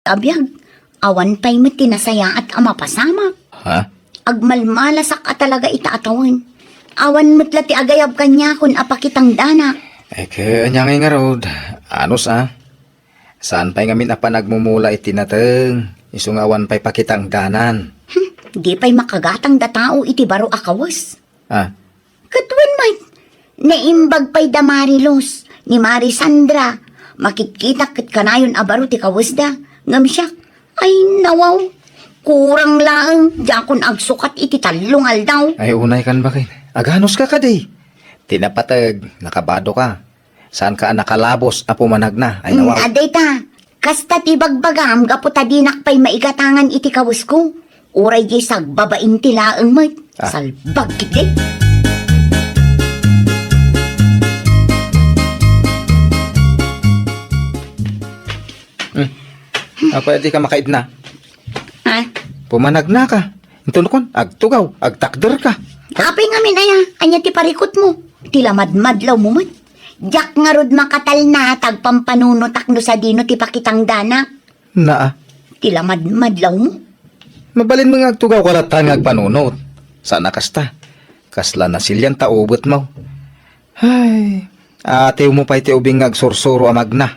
Abiyag, awan pa'y mo tinasaya at amapasama. Ha? Agmalmalasak at talaga itaatawen. Awan mo't lati agayab kanya kun apakitang dana. Kanya nga rod. Anos Saan pa'y ngamin apa nagmumula itinateng? Isungawan pa'y pakitang danan. Di pa'y makagatang datao iti baro akawas. Katwan man, naimbag pa'y da Marilos, ni Marisandra. Makikita kit kanayon abaro ti kawasda. Ngam siya, ay nawaw. Kurang lang, jakon agsukat iti talong aldaw. Ay unay kan bakit? Aganos ka kaday. Tinapatag, nakabado ka. Saan ka nakalabos apo manag na? Ay nawaw. Aday ta, kasta ti bagbagam, gaputa dinak pa'y maigatangan iti kawas ko. Uray di sagbabain ti laeng mat. Salbag kiti. Pwede ka makaid na. Ha? Pumanag na ka. Intulukon, agtugaw, agtakder ka. Apay nga minaya, anya ti parikot mo. Tilamadmadlaw mo mat. Jak nga rod makatal na tagpampanunotak no sa dino ti pakitang dana. Naa. Tilamadmadlaw mo. Mabalin mo nga agtugaw kalatan nga agpanunot. Sana kasta. Kasla na silyan taubot mo. Ay, ate mo pa iti ubing agsursuro amag na.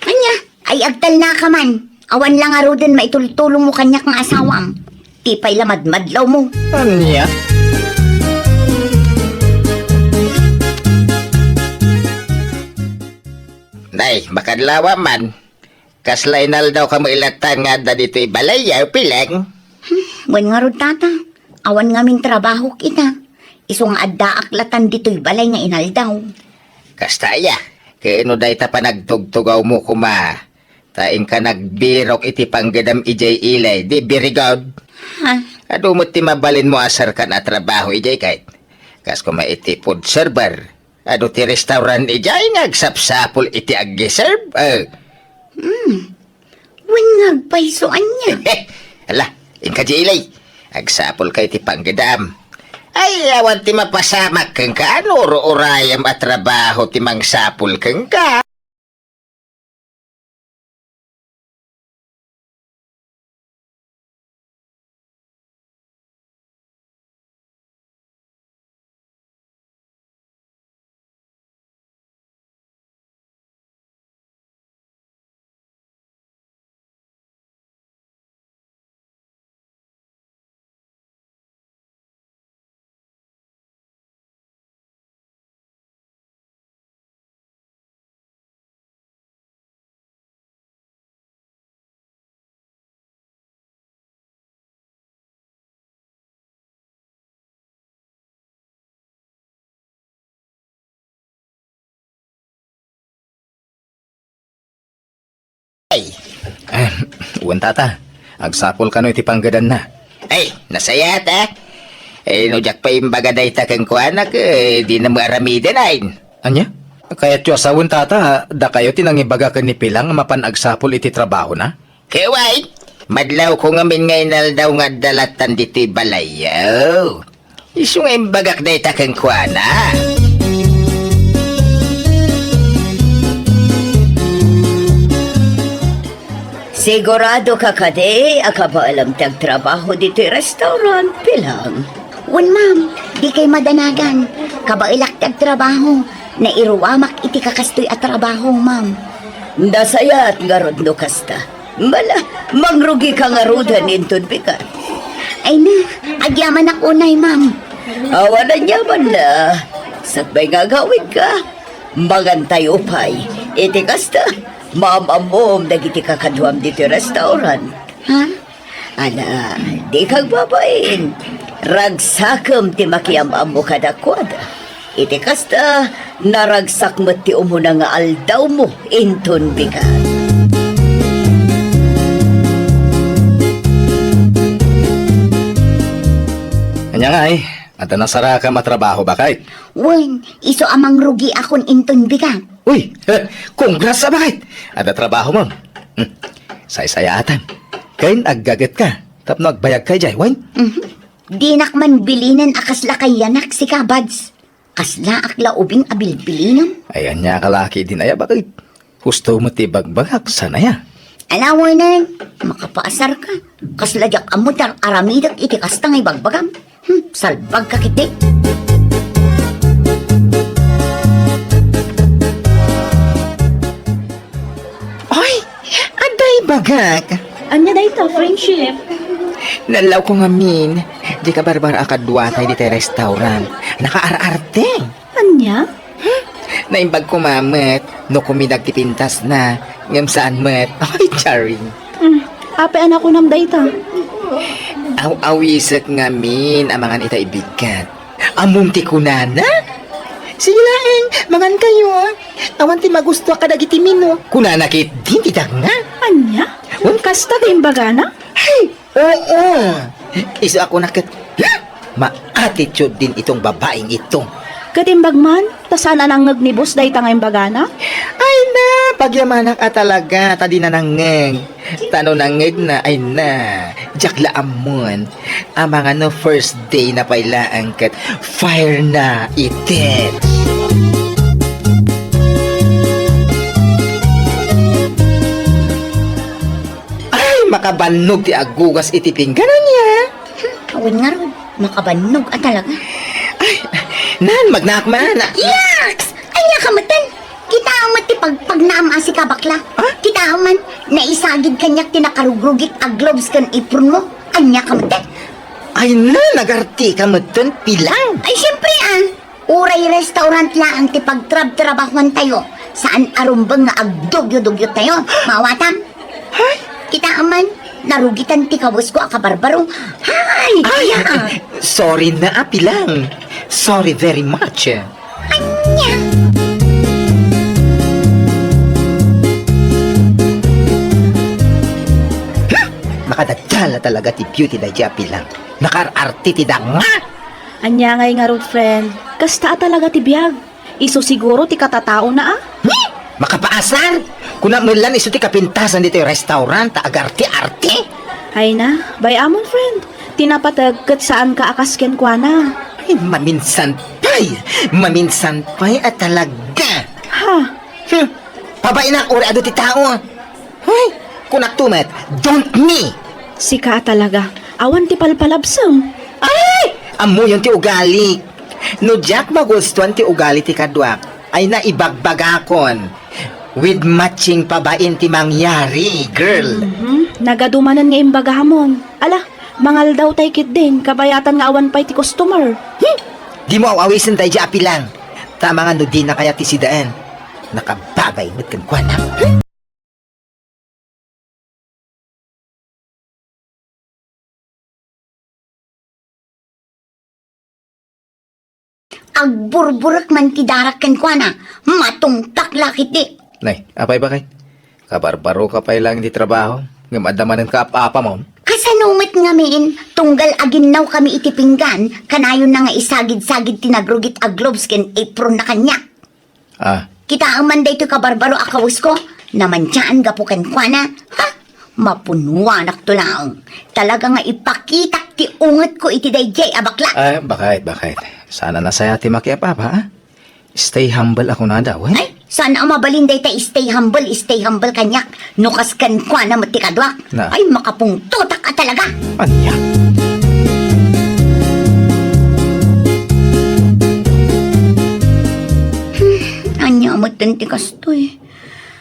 Anya, ay agtal na ka man. Awan lang nga rodin maitultulong mo kanya kang asawam. Tipay lamadmadlaw mo. Anya? Nay, makadlawa man. Kaslainal daw ka mo ilatan nga da dito'y balayaw pilang. Wan nga rod tata. Awan nga min trabaho kita. Iso nga adda aklatan dito'y balay nga inaldaw. Kastaya, kaino day ta pa nagtugtugaw mo kuma. Taing ka nagbirok iti panggadam ijay ilay, di birigod. Ha? Ado mo ti mabalin mo asar ka na trabaho ijay kahit. Kas kuma iti food server. Ado ti restaurant ijay ngagsapsapol iti agi-serve. Wan nga agpaisoan niya. Ala, ingka di ilay. Agsapol kay ti panggadam. Ay, awan ti mapasamak kang ka. Ano urayam at trabaho ti mangsapol kang ka. Uwan tata, agsapol ka no iti panggadan na. Ay, nasayat nujak pa imbaga day ta kang kuanak, di na maaramidan ay. Anya? Kaya tiyo asawon tata, da kayo tinangibaga ka ni Pilang mapan agsapol iti trabaho na? Kaway, madlaw ko nga min ngay naldaw nga dalatan dito'y balayaw. Iso nga imbagak day ta kang kuanak. Sigurado ka kade, akabaalam tagtrabaho dito'y restaurant, Pilang. Wan ma'am, di kay madanagan. Kabailak tagtrabaho, na iruwamak iti kakastoy at trabaho, ma'am. Dasayat nga rod no kasta. Bala, magrugi ka nga rodan intun pikat. Ay na, agyaman ako nay, ma'am. Awanan yaman na. Sakbay nga gawin ka. Magantay upay. Iti kasta. Maam-amom dagiti kakadwam dito restaurant. Ha? Ala, di kag babain. Ragsakam ti makiam-am mo kadakwada. Iti kasta, naragsak mo ti umuna nga aldaw mo inton bigat. Anya nga ata nasara ka matrabaho ba kahit? Wen, iso amang rugi akon inton bigat. Uy, congrats sa bakit? Ada trabaho mo. Say-sayatan. Kain aggagat ka. Tapno agbayag kay Jai, Wayne? Di nakman bilinan akasla kay yanak si Kabads. Kasla akla ubing abilbilinom. Ayan niya kalaki din aya bakit? Gusto mo ti bagbagak sana ya. Alamoy na, makapaasar ka. Kasladyak amutar aramidak iti kastang ibagbagam. Salbag ka kiti. Ay, aday bagak. Anya na ito, friendship. Nalaw ko ngamin. Di ka barbar akadwa tayo dito restaurant. Nakaararte. Anya? Naimbag ko mamet. No kumidag tipintas na. Ngam saan met. Ay, charing. Ape anak ko nam dayta. Aw-awisak ngamin amangan ita ibigat. Among ti kunana? Sige laeng, mangan kayo. Awan ti magusto ka dagiti mino. Kunana kit din ti nga. Anya? Kasta din bagana? Ay, oo. Isa ako nakit. Ma-attitude din itong babaeng ito. Katimbag man, tasana nang nagnibos dayta ngayong bagana? Ay na, pagyamanak at talaga, tadi na nangeng. Tano nangeg na, ay na. Jakla amon. Ang mga no first day na pailaan kat fire na itit. Ay, makabanog ti agugas iti pingganan niya. Awan nga ron, makabanog at talaga. Nan, magnakman. Yaks! Anya kamatan! Kita amat ti pagnaama si kabakla. Kita aman, naisagid kanyak tinakarugrugit ag gloves kan apron mo. Anya kamatan! Ay na, nagarti ka mo dun, pilang. Ay, siyempre Uray restaurant lang ti pagtrab-trabahuan tayo. Saan arumbang nga agdugyo-dugyo tayo. Mawatam? Kita aman, narugitan ti kabus ko akabarbaro. Hay! Ay, Kaya! sorry na, pilang. Sorry very much. Anya! Makadagdala talaga ti beauty na dya, pilang. Nakararte ti nga. Anya ngay nga road friend. Kasta talaga ti biyag. Iso siguro ti katatao na Makapaasar. Kuna mo lang iso ti kapintasan dito yung restaurant, agarte-arte. Ay na, bay amon friend. Tinapatag kat saan ka akasken kwa na. Ay, maminsan pa'y. Maminsan pa'y at talaga. Ha? Pabain na uri ado ti tao. Ay, kunak tumet, don't me. Sika talaga. Awan ti palpalabsam. Ay! Amo yung ti ugali. No Jack magustuhan ti ugali ti kadwak, ay naibagbagakon. With matching pabain ti mangyari, girl. Nagadumanan nga imbagahamon. Ala, mangal daw tay kit din. Kabayatan nga awan pa'y ti customer. Di mo awawisin tayo di api lang. Tama nga no di na kaya ti sidaan. Nakababay mo't kan kwana. Agburburak man ti darak kan kwa na. Matungtak lakit di. Nay, apay ba kay? Kabarbaro ka pa lang di trabaho. Ngam adamanan ka apa mo. Kasanumet nga miin, tunggal aginaw kami itipinggan, kanayon na nga isagid-sagid tinagrugit ag gloves ken apron na kanya. Ah, Kita aman day to kabarbaro akawis ko, namansyaan gapukan kwa na, ha? Mapunuanak to lang. Talaga nga ipakitak ti unget ko iti dayjay abakla. bakit? Sana nasaya ti makiapapa, ha? Stay humble ako na daw, eh? Ay, sana ang mabalinday ta stay humble kanyak. Nukas kan kwa na matikadwak. Na. Ay, makapungtutak ka talaga. Anya? Anya matanti kastoy.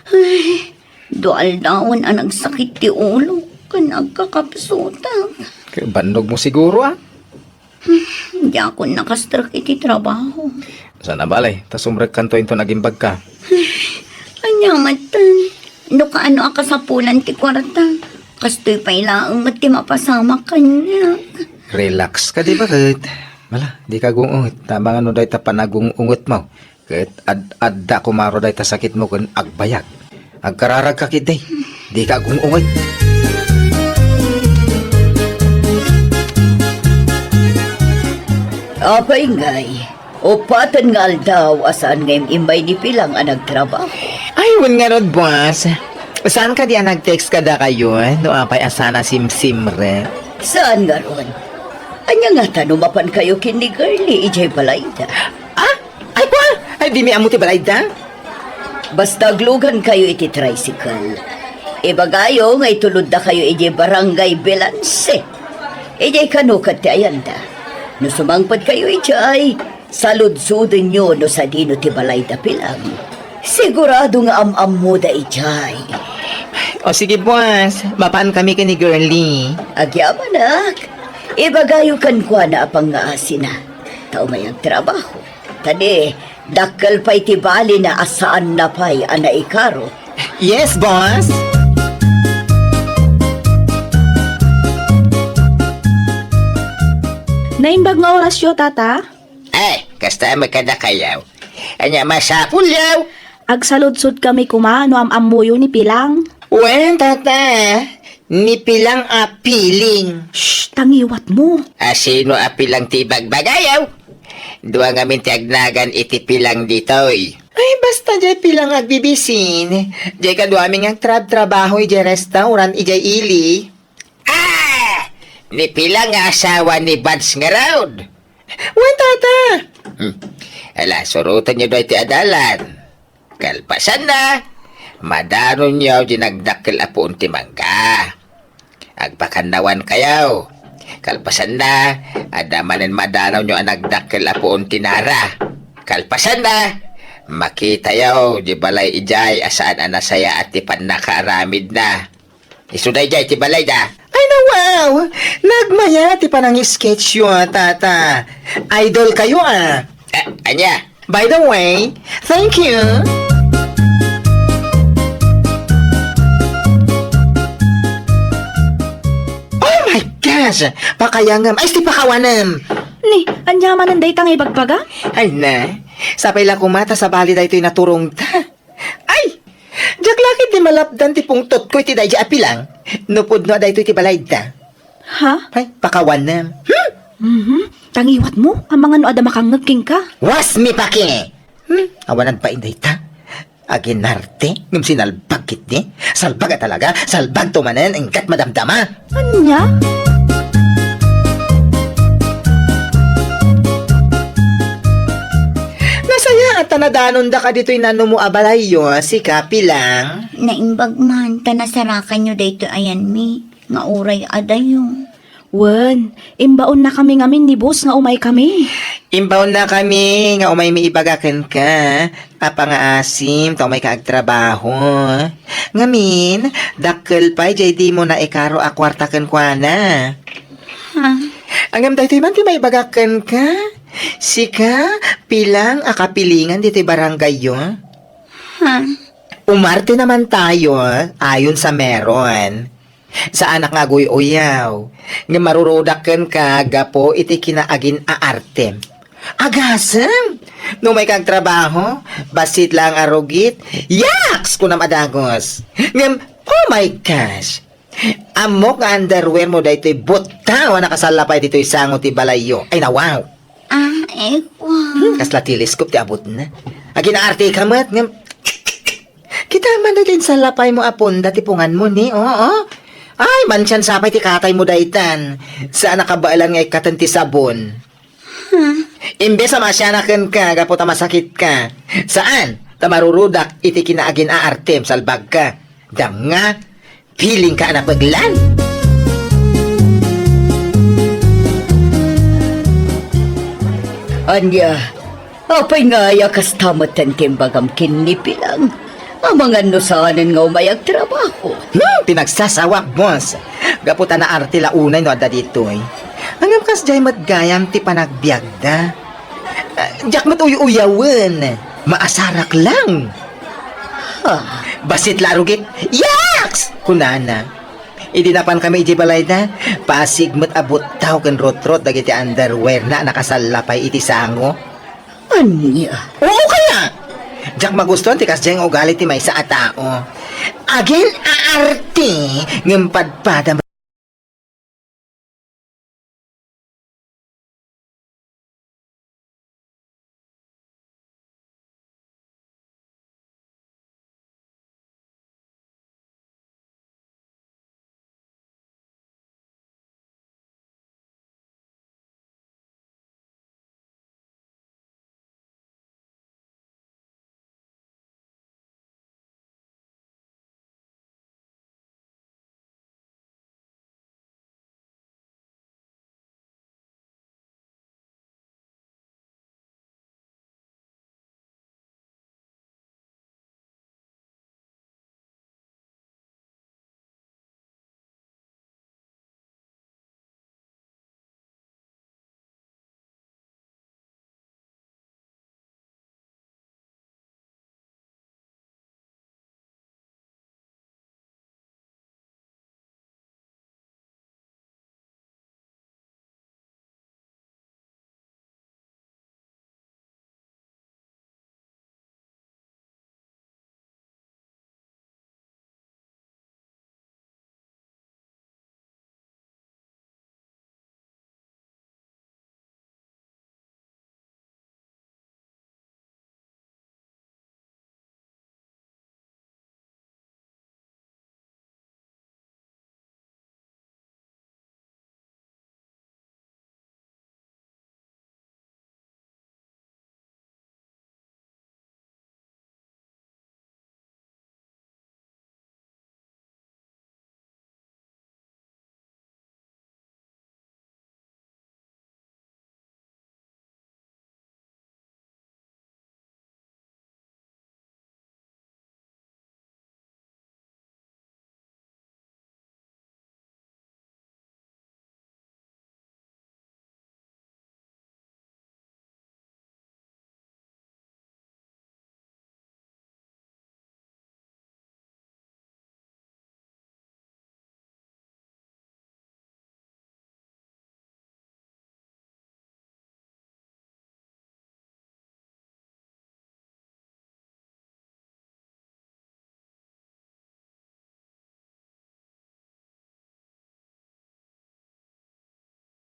Ay, dual daon ang nagsakit ti ulo. Kanagkakapsutak. Bandog mo siguro, ah? Hindi ako nakastrak iti trabaho. Sana balay, tasumrek kanto into naging bag ka. Anya matan. No kaano aka sa pulan ti kwarta. Kastoy pa ilaang mati mapasama kanya. Relax ka, di ba, Kit? Mala, di ka gungungot. Tama nga no dahi ta panagungungot mo. Kit, adda kumaro dahi ta sakit mo kun agbayag. Agkararag ka, Kit, day. Di ka gungungot. Apa ingay? Upatan nga aldaw asaan ngayong imbay ni Pilang ang nagtrabaho. Ay, wun nga ron, boss. Saan ka diyan nag-text ka da kayo, eh? No, apay asana sim-sim re. Saan nga ron? Anya nga tanumapan kayo kini girly, ijay balayda. Ah? Ay, kwa? Ay, di may amuti balay da? Basta glugan kayo iti tricycle. Ibagayo nga itulod na kayo iji barangay Belanse. Iji kanukat ti ayanda. No sumangpad kayo ijay, saludsudin nyo no sa dino ti balay da pilang. Sigurado nga am-am mo da ijay. O sige, boss. Mapaan kami ka ni girlie. Agyamanak, ibagayo kan kwa na apang nga asina. Tao may ang trabaho. Tani, dakkel pa'y tibali na asaan na pa'y anaikaro. Yes, boss. Naimbag nga oras yo, tata. Ay, kasta magkada kayaw. Anya masapul yaw. Agsaludsud kami kumano am-amuyo ni Pilang. Wen, tata. Ni pilang apiling. Shh, tangiwat mo. Asino apilang tibag bagayaw? Dua ngamin ti agnagan iti pilang ditoy. Ay, basta jay pilang agbibisin. Jay kaduaming ang trabaho ijay restaurant ijay ili. Ah! Ni pilang nga asawa ni Bads nga raud. Wen, tata. Ala, surutan nyo doy ti adalan. Kalpasan na. Madanon nyo dinagdakil apuun ti mangga. Agpakandawan kayaw. Kalpasan na. Adamanin madanaw nyo ang nagdakil apuun ti nara. Kalpasan na. Makita yaw di balay ijay asaan anasaya at ti panakaaramid na. Isuday jay ti balay da. Ay na wow! Nagmaya ti panang sketch yun, tata. Idol kayo ah. Anya? By the way, thank you. Oh my gosh! Pakayangam. Ay, si pakawanam. Ni, anyaman ang daytang ibagbaga? Ay na. Sapay lang kumata sa bali da ito'y naturong ta. Ay! Jak lakit di malapdan ti pungtot ko iti dahi apilang. Nupod no da ito'y ti balay da. Ha? Ay, pakawanam. Tangiwat mo, ang mga no ada makangagking ka. Was mi pake! Awanan pa inday ta. Aginarte, ngum sinalbag kit ni. Salbag talaga, salbag tumanen, ingkat madamdama. Anya? Nasaya at tanadanon da ka dito'y nano mo abalayo, si Kapi lang. Naimbag man, tanasarakan nyo dayto ayan mi. Nga uray adayo. Wen, imbaon na kami ngamin ni boss nga umay kami. Imbaon na kami, nga umay may ibagakan ka. Apa nga asim, to may kaagtrabaho. Ngamin, dakkel pa, jay di mo na ikaro akwartakan kwa na. Ha? Angam dahil man ti may ibagakan ka. Sika, pilang akapilingan dito'y barangay yun. Ha? Umarte naman tayo, ayon sa meron. Sa anak nga uyaw, nga marurudakan ka, gapo iti kinaagin aarte. Agasem! No may kag trabaho, basit lang arugit, yaks ko na madagos. Ngam, oh my gosh! Amok nga underwear mo dahil ito'y butaw na nakasalapay dito'y sangot ti balayo. Ay nawaw! Ah, wow. Kasla teleskop ti abot na. Agin aarte ka mat, ngam, kita man na din sa lapay mo apon, dati pungan mo ni, oo. Ay, mansyan sapay ti katay mo daytan. Saan nakabaalan nga ikatan ti sabon? Imbes sa masyanakan ka, gapo ta masakit ka. Saan? Ta marurudak, iti kinaagin aartem, salbag ka. Dam nga, piling ka anak baglan. Anya, apay nga yakas tamatan timbagam kinipilang. Ang mga nusanan nga umayag trabaho. Pinagsasawak, boss. Gaputa na arte launay no ada ditoy. Angam kas jay matgayam ti panagbiag da. Jak mat uyawen. Maasarak lang. Basit larugit. Yaks! Kunana. Idinapan kami iti balay na. Pasig mat abot tao ken rotrot dagiti underwear na nakasalapay iti sango. Anya? Oo kaya! Jak magustuhan ti kasjeng ugali ti may sa atao. Agin aarte ngem padpada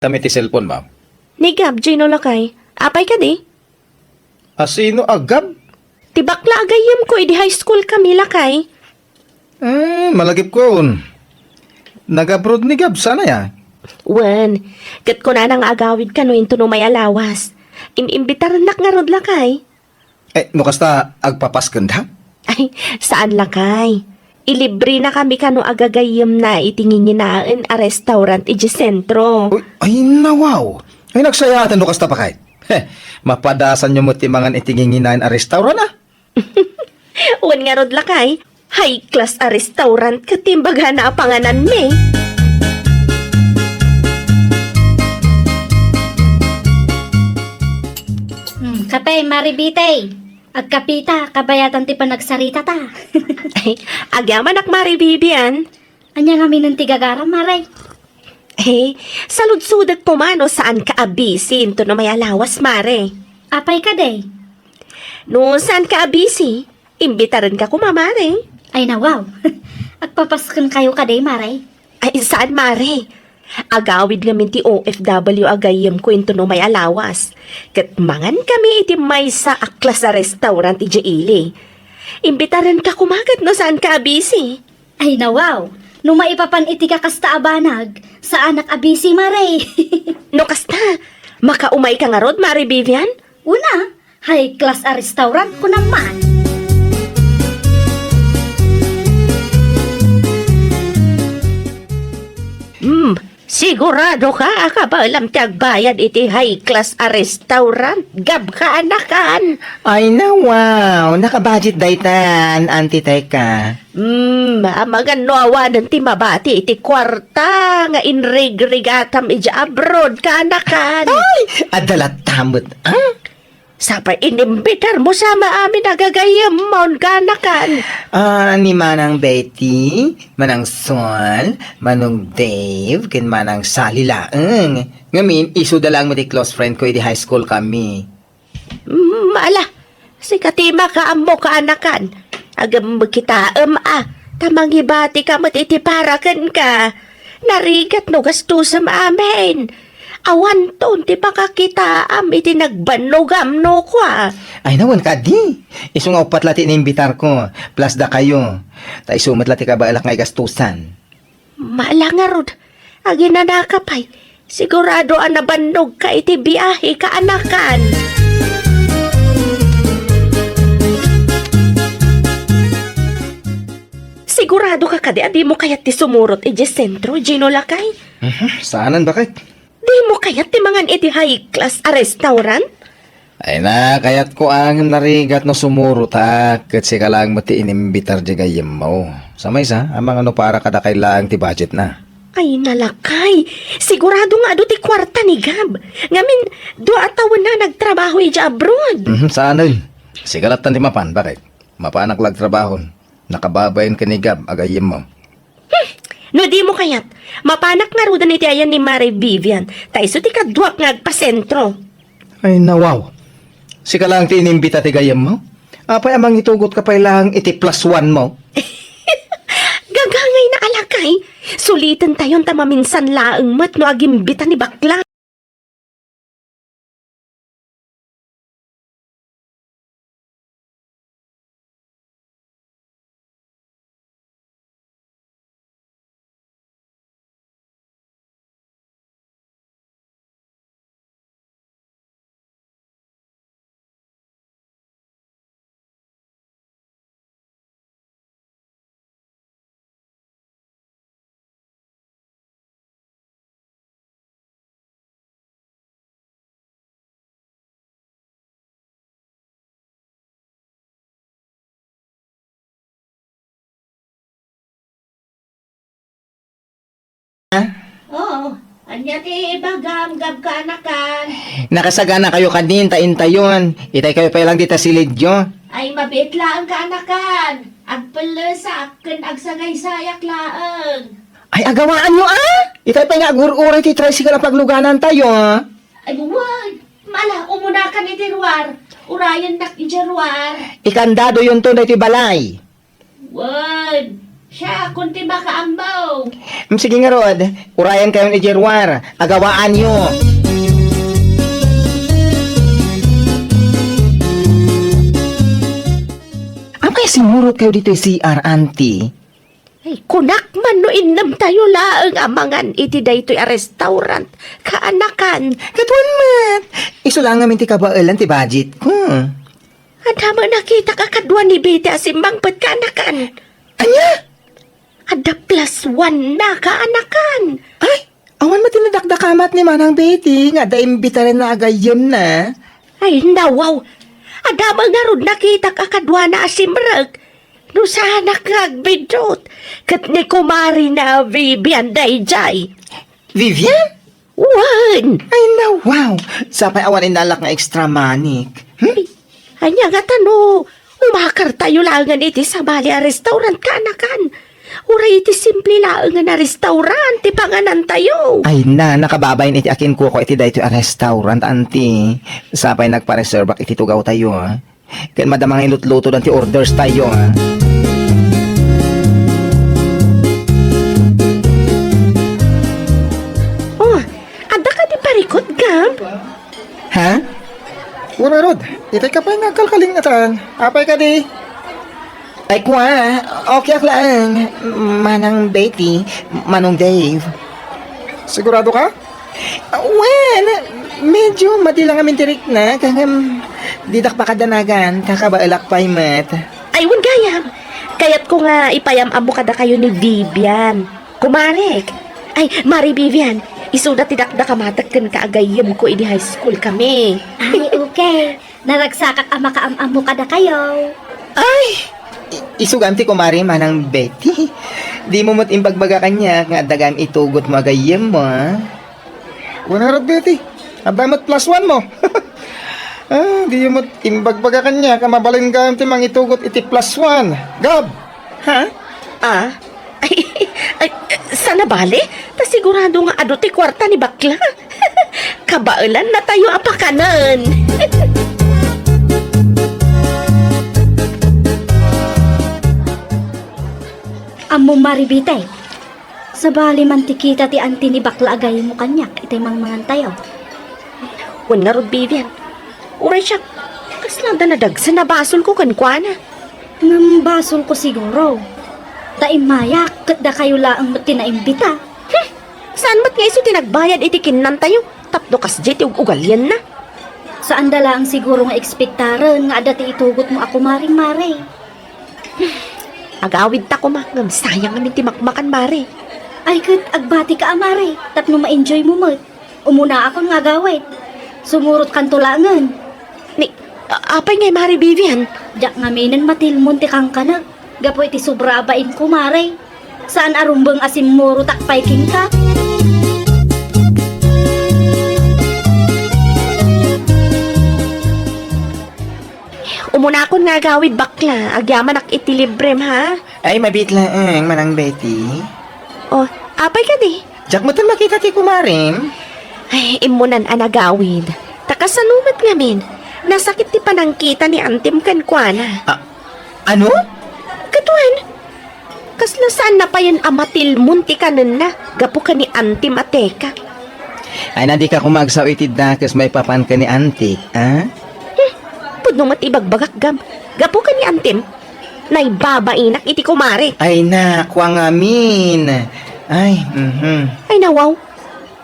Tamit ti cellphone, ma'am. Ni Gab, Gino lakay. Apay ka di? Asino agab? Tibakla agayim ko, idi high school kami lakay. Malagip ko. Nag-abroad ni Gab, sana ya? Wen, kat ko na nang agawid ka no into no may alawas. Inimbitaran nak nga rod lakay. No kasta agpapaskan da? Ay, saan lakay? Ilibre na kami kano agagayim na itinginginaan a restaurant iji sentro. Uy, ay nawaw. Ay nagsayatan no kasta pa kahit. Mapadasan nyo mo ti mga itinginginain a restaurant ah. Wen nga rod lakay, high class a restaurant katimbaga na apanganan me. Kapay, maribitay. Agkapita, kabayatan ti panagsarita ta. Ay, agyaman ak maribibian. Anya nga minang tigagara, maray. Eh, saludsudag po mano saan ka abisin to no may alawas mare. Apay ka, day. No saan ka abisi, imbitaran ka kumamare. Ay na, wow. Agpapaskan kayo ka, day, maray. Ay, saan mare? Agawid nga ti OFW agayam ko into no may alawas. Kat mangan kami iti may sa aklas sa restaurant iti ili. Imbitaran ka kumagat no saan ka abisi. Ay na, wow. Nung maipapan iti ka kasta abanag, sa anak abisi, maray. No kasta, makaumay ka nga rod, Mari Vivian? Una, high class a restaurant ko naman. Sigurado ka, akabalam tagbayad iti high class a restaurant. Gab ka anakan. Ay na, wow. Nakabudget daytan, Auntie Teka. Magano awanan ti mabati iti kwarta nga inrig-rigatam iti abroad ka anakan. Adalat tamot, ah? Sapa inimbitar mo sama amin agagayam mon ka anakan. Ni Manang Betty, Manang Sol, Manong Dave, kin Manang Sally laeng. Ngamin, iso da lang mo di close friend ko di high school kami. Ala, si katima ka amo ka anakan. Agam kita tamang hibati ka matitiparakan ka. Narigat no gastusam amin. Awan to, di pa kakita iti nagbanogam no kwa. Ay nawan ka di. Iso nga upat lati inimbitar ko. Plus da kayo. Ta isumat lati ka ba alak nga igastusan. Malangarod, agi na nakapay. Sigurado ang nabannog ka iti biyahe ka anakan. Sigurado ka kadi, di mo kayat ti sumurot iti sentro, Gino Lakay? Saanan bakit? Di mo kayat ti mangan iti high class a restaurant? Ay na, kayat ko ang narigat no sumuro ta. Kasi ka lang mati inimbitar di gayem mo. Samay sa, amang ano para kada kailangan ti budget na. Ay nalakay, sigurado nga do ti kwarta ni Gab. Ngamin, do atawan na nagtrabaho iti abroad. Saanan? Sigalatan ti mapan, bakit? Mapanak lag trabahon. Nakababayan ka ni Gab, agayem mo. No di mo kayat, mapanak nga rudan iti ayan ni Mari Vivian. Taiso ti kadwak nga agpasentro. Ay nawaw. Sika lang ti inimbita ti gayem mo? Apay amang itugot ka pa lang iti +1 mo? Gagangay na alakay. Sulitan tayon tamaminsan laeng mat no agimbita ni bakla. Oo, anya ti bagam gab ka anakan. Nakasagana kayo kadin, taintayon. Itay kayo pa lang dita silidyo. Ay mabit laang ka anakan. Agpalasak ken agsagay-sayak laeng. Ay, agawaan nyo Itay pa nga agur-uray ti tricycle ang pagluganan tayo Ay buwan, mala umuna ka ni Tirwar. Urayan nak ijarwar. Ikandado yun to na iti balay. Wan, Siya, kunti ba kaambaw? Sige nga, Rod. Urayan kayo ni Jerwar. Agawaan nyo. Ang kaya sinurot kayo dito yung CR, auntie? Ay, kunak man no innam tayo laang amangan iti daytoy a restaurant. Kaanakan. Katuan mat. Iso lang namin ti kabailan ti budget ko. Adama nakita ka kadwa ni Betty asimbang pat kaanakan. Anya? Ada +1 na kaanakan. Ay, awan matinadakdakamat ni Manang Betty. Nga daimbita rin na agayam na. Ay, nawaw. Adama nga ron nakita ka kadwa na asimrag. No sana kagbidot. Kat ni kumari na Vivian Dayjay. Vivian? Wan! Ay, na wow. Sapay awan inalak nga extra manik. Anya nga tano. Umakar tayo langan iti sa bali a restaurant kaanakan. Ura iti simple langan na restaurant. Ti panganan tayo. Ay na, nakababayin iti akin ko iti dahito a restaurant, auntie. Sapay nagpa-reserve iti tugaw tayo, ha? Kaya madamang ilutluto dan ti orders tayo, ha? Oh, ada ka di parikot, Gab? Ha? Wala, Rod. Itay ka pa yung nagkalkaling na tan. Apay ka di. Ay kwa, okay ak lang. Manang Betty, Manong Dave. Sigurado ka? Well, medyo madilang amin tirik na. Kagam, didak pa kadanagan, kakabailak pa mat. Ay, wan gayam. Kaya't ko nga ipayam-amo kada kayo ni Vivian. Kumarek. Ay, Mari Vivian, isuda tidakda kamatagkan kaagayam ko ini high school kami. Ay, okay. Naragsakak ama kaamam mo kada kayo. Ay! Isuganti ko mari Manang Betty. Di mo mo't imbagbaga kanya nga dagang itugot mo agayem mo, ha? Wala, Rod, Betty. Abamot +1 mo. Di mo imbagbaga kanya. Kamabalin ka yung timang itugot iti +1. Gab! Ha? Ah? Ay, sana bali? Ta sigurado nga adote kwarta ni bakla. Kabailan na tayo apakanan. Amo maribitay. Sa bali mantikita ti anti ni bakla agay mo kanyak. Itay mangmangan tayo. Wan nga rod, Vivian. Uray siya. Kaslanda na dagsa na basol ko kankwana. Nambasol ko siguro. Taimayak, kat da kayo laang tinaimbita. Saan mat nga iso tinagbayad iti kinan tayo? Tapdo kas jet ug ugalyan na. Saan dala ang siguro nga ekspektaran nga dati itugot mo ako maring-mare. Agawid ta ko ngam sayang amin ti makmakan mare. Ay kat agbati ka amare, tapno ma-enjoy mo mat. Umuna akong nga gawit. Sumurot kan tulangan. Ni, apay nga Mari Vivian? Diyak nga minin matilmon ti kang kanag. Gapo iti sobra abain ko mare. Saan arumbang asim muro takpay king ka? Umuna akong nga gawid bakla. Agyaman ak iti librem ha. Ay, mabit lang, Manang Betty. Oh, apay ka di. Diyak mo tan makita ti kumarim. Ay, imunan anagawid. Takasanumat nga min. Nasakit ti panangkita ni Antim kankwana. Ano? Katuan. Kasla saan na pa yan amatil munti ka nun na. Gapo ka ni Antim ateka. Ay, nadi ka kumagsaw itid na kas may papan ka ni Auntie, ha? Pudno mat ibagbagak gam. Gapo ka ni Antim. Naibabainak iti kumare. Ay na, kwa nga min. Ay, Ay nawaw.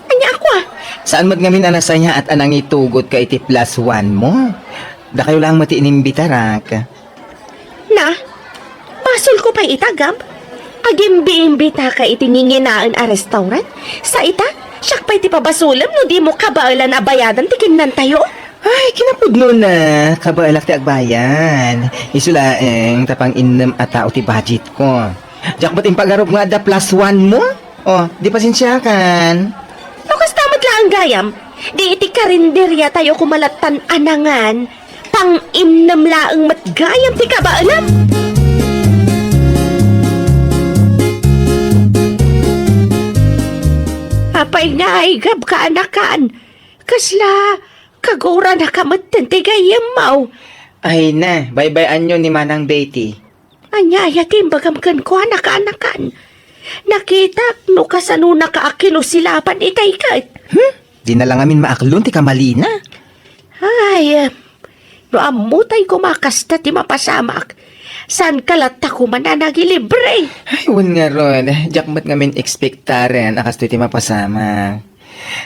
Anya ako ah. Saan mo't ngamin anasa niya at anang itugot ka iti +1 mo? Da kayo lang mati inimbitarak. Na, basol ko pa itagam. Agimbi-imbita ka iti nginginaan a restaurant. Sa ita, siyak pa iti pabasulam no di mo kabailan na bayadan tikinan tayo. Ay, kinapudno na. Kabalak ti agbayan. Isulaeng tapang inam at tao ti budget ko. Diyak ba't impagarup nga da +1 mo? Oh, di pasensyakan. Lukas tamat lang ang gayam. Di iti karinderya tayo kumalatan anangan. Pang-imnam laang matgayam ti kabaalam. Apay nga ay gab ka anakan. Kasla, kagura na kamatan ti gayam mau. Ay na, bye-bye anyo ni Manang Betty. Anya yatim bagamkan ko anak-anakan. Nakita no kasano nakaakilo sila pan itay kat. Di na lang amin maaklon ti kamalina. Ay, no amutay ko makasta ti mapasamak. San kalata ko mananagilibre? Ay, wan nga ron. Jakmat ngamin ekspektaren akas ti mapasama.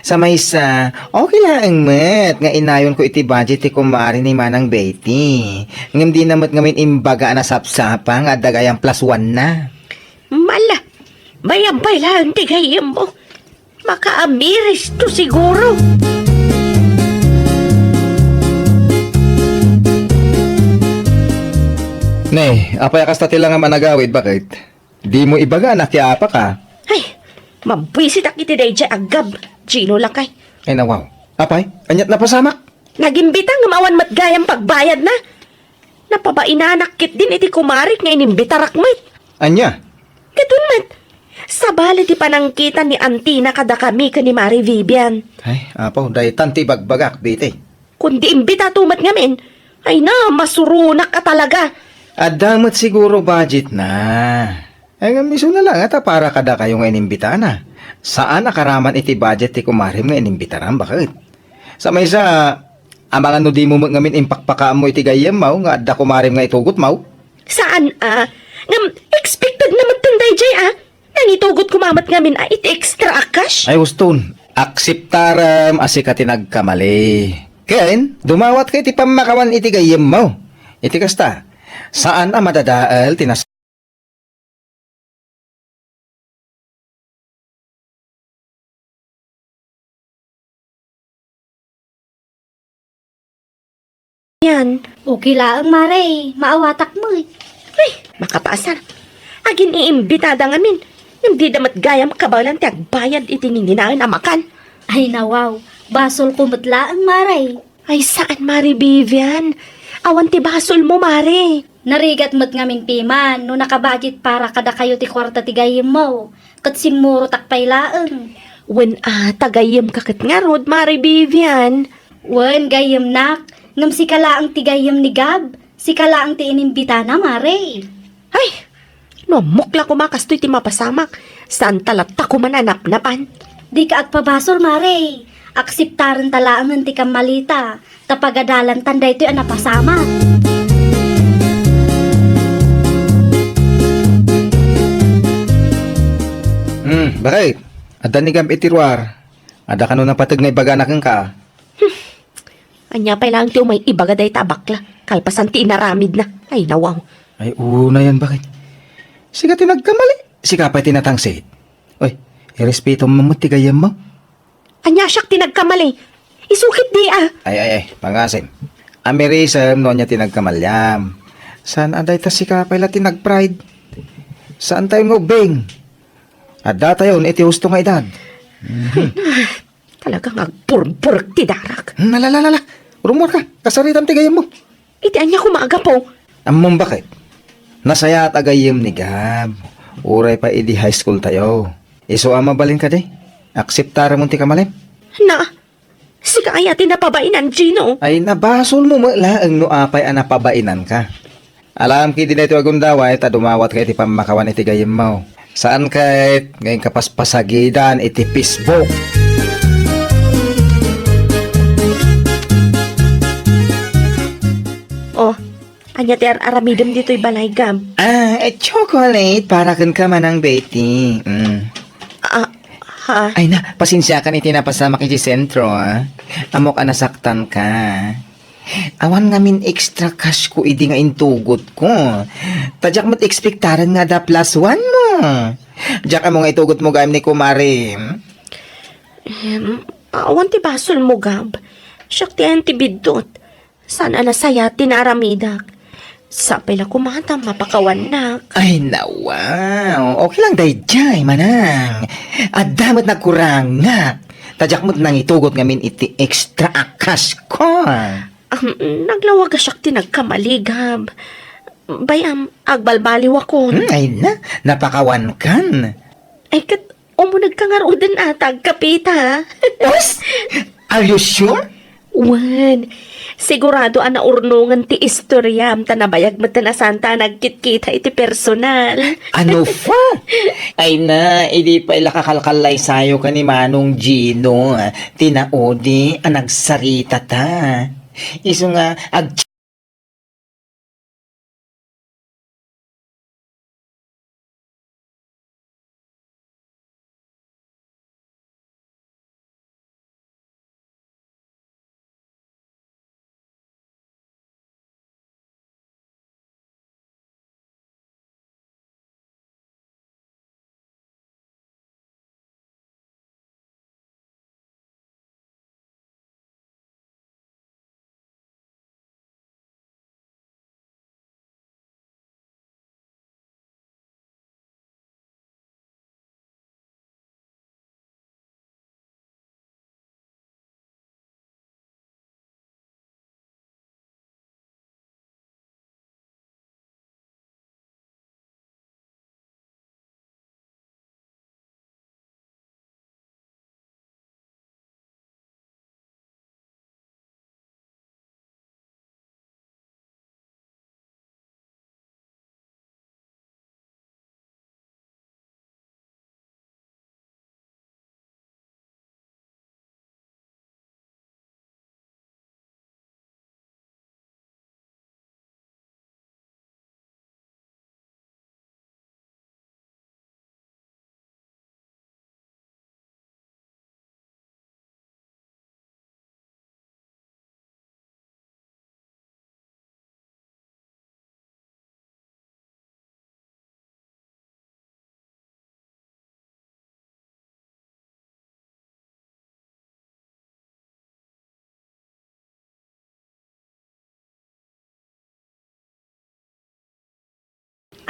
Sa maysa, okay lang met. Nga inayon ko iti budget ti kumari ni Manang Betty. Ngam di namat ngamin imbaga na sapsapang at dagayang +1 na. Mala, bayambay lang ti gayam mo. Makaamiris to siguro. Nay, apay akas tati lang nga managawid, bakit? Di mo ibaga na kaya apa ka? Ay, mabwisit ak iti day agab. Gino lang kay. Ay nawaw. Apay, anyat na pasamak. Nagimbitang ngamawan matgayang pagbayad na. Napabainanakit din iti kumarik nga inimbitarak met. Anya? Katun met. Sa bali ti panangkitan ni Antina kada kami ka ni Mari Vivian. Ay, apaw, dahi tanti bagbagak, bite. Kundi imbita tumat ngamin. Ay na, masurunak ka talaga. At damat siguro budget na. Ay, miso na lang ata para kada kayong inimbita na. Saan nakaraman iti budget ti kumarim nga inimbitaran, bakit? Sa may sa, amang ano di mo ngamin impakpaka mo iti gayam mau, nga adda kumarim nga itugot mau. Saan ngam, expected naman tanday jay Nangitugot kumamat ngamin iti extra cash. Ay, uston, aksiptaram asika tinagkamali. Ken, dumawat kay ti pamakawan iti gayam mau. Iti kasta, saan madadaal tinas... Yan. Okay lang, Maray. Maawatak mo eh. Ay, makapasar. Agin iimbitada ngamin. Hindi damat gayam kabalan ti agbayad iti ninginain amakan. Ay nawaw, basol ko matlaang, Maray. Ay, saan, Mari Vivian? Awan ti basol mo, Mari. Narigat mo't ngamin piman, no nakabudget para kada kayo ti kwarta ti gayem mo. Kat simuro takpay laang. When tagayam kakat nga rod, Mari Vivian. Wen, gayem nak. Ngam si kalaang ti gayem ni Gab. Si kalaang ti inimbita na, Maray. Ay, no, mukla ko makastoy ti mapasamak. Saan talata ko mananap-napan? Di ka agpabasol, Maray. Aksiptaran talaang ng ti kamalita. Tapagadalan tanday to'y anapasama. Bakit? Adda ni gam itirwar. Ada ka nun ang patag na ibaganakan ka. Anya pa lang tiyo may ibagaday tabakla. Kalpasan ti inaramid na. Ay, nawaw. Ay, una yan, bakit? Sika tinagkamali. Sika pa'y tinatangsit. Uy, irespeto mo mo tigayam mo. Anya siyak tinagkamali. Isukit di Ay, pangasim. Amirisam no niya tinagkamalyam. Saan aday ta sika pa'y la tinagpride? Saan tayo mo, beng? Adda tayo, iti husto nga edad. Talagang agpurpurk ti darak. Nalalala, rumor ka, kasaritam tigayam mo. Iti anya ko maaga po. Among bakit? Nasaya at agayim ni Gab. Uray pa idi high school tayo. Iso mabalin ka de. Akseptara mo ti kamalim. Na, si kaya tinapabainan, Gino. Ay nabasol mo laang no apay anapabainan ka. Alam ki din ito agundaway ta dumawat kay ti pamakawan iti gayim mo. Saan kahit ngayon kapaspasagidan iti Facebook. Oh, anya ti aramidem dito'y balay gam. Chocolate para kan ka Manang Betty. Ha? Ay na, pasensya ka ni tinapasama kiti sentro, Amok nasaktan ka. Awan ngamin extra cash ko idi nga intugot ko. Tadyak mo't ekspektaran nga da +1 mo. Diyak mo nga itugot mo gayam ni Kumari. Awan ti basol mo, Gab. Siyak ti antibidot. Sana nasaya tinaramidak. Sapay la kumata mapakawanak. Ay nawaw, okay lang dayjay manang. At damat nagkurang nga. Tadyak mo't nang itugot ngamin iti extra cash ko. Naglawag siyak ti nagkamali, Gab. Bayam, agbalbaliw ako. Ay na, napakawan kan. Ay kat, umunag ka nga rodan atag kapita. Os, are you sure? Wan, Sigurado ang naurnungan ti istoryam, tanabayag mo na santa nagkit-kita iti personal. Ano fa? Ay na, hindi pa ila kakalkalay sayo ka ni Manong Gino. Tinaodi, ang nagsarita ta. Iso nga,